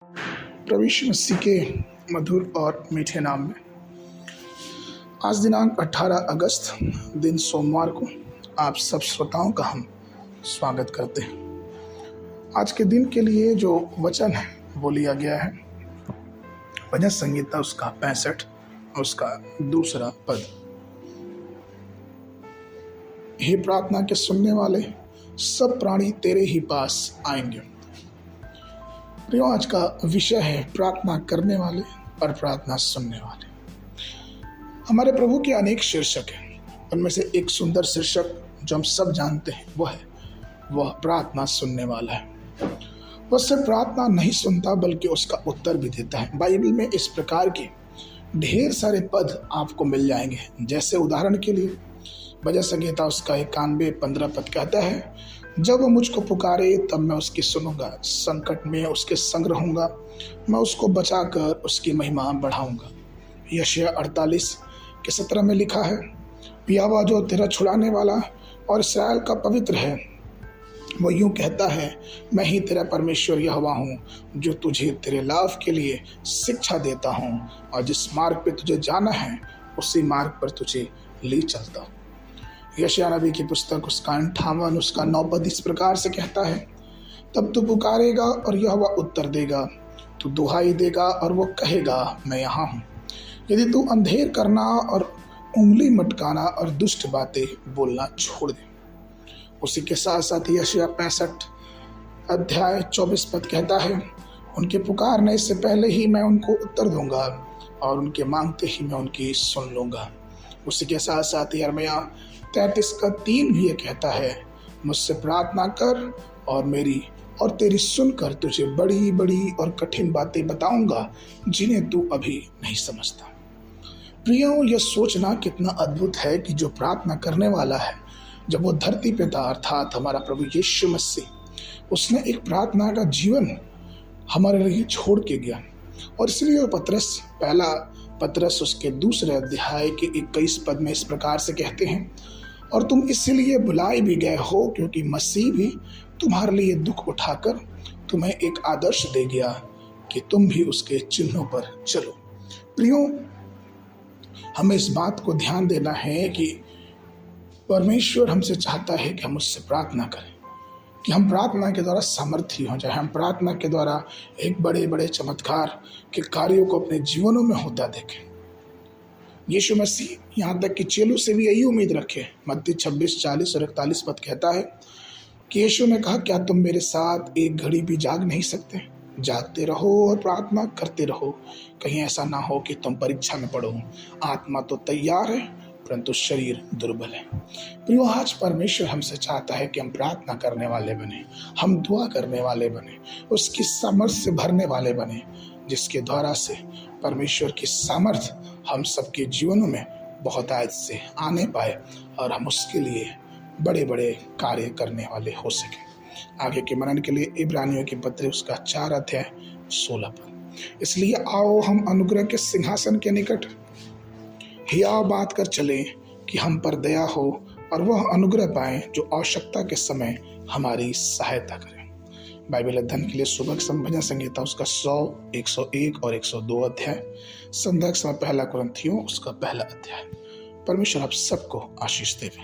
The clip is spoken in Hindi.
प्रभु यीशु मसीह के मधुर और मीठे नाम में आज दिनांक 18 अगस्त दिन सोमवार को आप सब श्रोताओं का हम स्वागत करते हैं। आज के दिन के लिए जो वचन है वो लिया गया है भजन संहिता उसका 65 उसका दूसरा पद। हे प्रार्थना के सुनने वाले सब प्राणी तेरे ही पास आएंगे। प्रियो, आज का विषय है प्रार्थना करने वाले और प्रार्थना सुनने वाले। हमारे प्रभु के अनेक शीर्षक हैं, उनमें से एक सुंदर शीर्षक जो हम सब जानते हैं वह प्रार्थना सुनने वाला है। वह सिर्फ प्रार्थना नहीं सुनता बल्कि उसका उत्तर भी देता है। बाइबल में इस प्रकार के ढेर सारे पद आपको मिल जाएंगे। जैसे उदाहरण के लिए भजन संहिता उसका 91:15 पद कहता है, जब वो मुझको पुकारे तब मैं उसकी सुनूंगा, संकट में उसके संग रहूंगा, मैं उसको बचाकर उसकी महिमा बढ़ाऊंगा। यशायाह 48:17 में लिखा है, यहोवा जो तेरा छुड़ाने वाला और इस्राएल का पवित्र है, वो यूं कहता है, मैं ही तेरा परमेश्वर यहोवा हूँ जो तुझे तेरे लाभ के लिए शिक्षा देता हूँ और जिस मार्ग पे तुझे जाना है उसी मार्ग पर तुझे ले चलता हूँ। यशायाह नबी की पुस्तक उसका 58 उसका 9 पद इस प्रकार से कहता है, तब तू पुकारेगा और यहोवा उत्तर देगा, तू दुहाई देगा और वो कहेगा मैं यहाँ हूँ। यदि तू अंधेर करना और उंगली मटकाना और दुष्ट बातें बोलना छोड़ दे। उसी के साथ साथ यशायाह 65:24 पद कहता है, उनके पुकारने से पहले ही मैं उनको उत्तर दूंगा और उनके मांगते ही मैं उनकी सुन लूंगा। उसी के साथ साथ यिर्मयाह 33:3 भी ये कहता है, मुझसे प्रार्थना कर और तेरी सुनकर तुझे बड़ी बड़ी और कठिन बातें बताऊंगा जिन्हें तू अभी नहीं समझता। प्रियो, यह सोचना कितना अद्भुत है कि जो प्रार्थना करने वाला है, जब वो धरती पे था अर्थात हमारा प्रभु यीशु मसीह, उसने एक प्रार्थना का जीवन हमारे लिए छोड़ के गया। और इसलिए पहला पतरस उसके दूसरे अध्याय के 21 पद में इस प्रकार से कहते हैं, और तुम इसलिए बुलाए भी गए हो क्योंकि मसीह भी तुम्हारे लिए दुख उठाकर तुम्हें एक आदर्श दे गया कि तुम भी उसके चिन्हों पर चलो। प्रियो, हमें इस बात को ध्यान देना है कि परमेश्वर हमसे चाहता है कि हम उससे प्रार्थना करें, कि हम प्रार्थना के द्वारा सामर्थी हो जाए, हम प्रार्थना के द्वारा एक बड़े बड़े चमत्कार के कार्यों को अपने जीवनों में होता देखें। यीशु मसीह यहाँ तक कि चेलों से भी यही उम्मीद रखे। मत्ती 26:40 और 41 पद कहता है कि यीशु ने कहा, क्या तुम मेरे साथ एक घड़ी भी जाग नहीं सकते? जागते रहो और प्रार्थना करते रहो, कहीं ऐसा ना हो कि तुम परीक्षा में पड़ो। आत्मा तो तैयार है परंतु शरीर दुर्बल है। प्रियो, आज परमेश्वर हमसे चाहता है कि हम प्रार्थना करने वाले बने, हम दुआ करने वाले बने, उसकी सामर्थ से भरने वाले बने, जिसके द्वारा से परमेश्वर की सामर्थ हम सबके जीवनों में बहुत आयत से आने पाए और हम उसके लिए बड़े बड़े कार्य करने वाले हो सके। आगे के मनन के लिए इब्रानियों की पत्री उसका 4:16 पद। इसलिए आओ हम अनुग्रह के सिंहासन के निकट हियाव बात कर चलें कि हम पर दया हो और वह अनुग्रह पाएं जो आवश्यकता के समय हमारी सहायता करें। बाइबल अध्ययन के लिए सुबह भजन संहिता उसका 100, 101 और 102 अध्याय, संध्या समय 1 कुरिन्थियों उसका 1 अध्याय। परमेश्वर आप सबको आशीष देवे।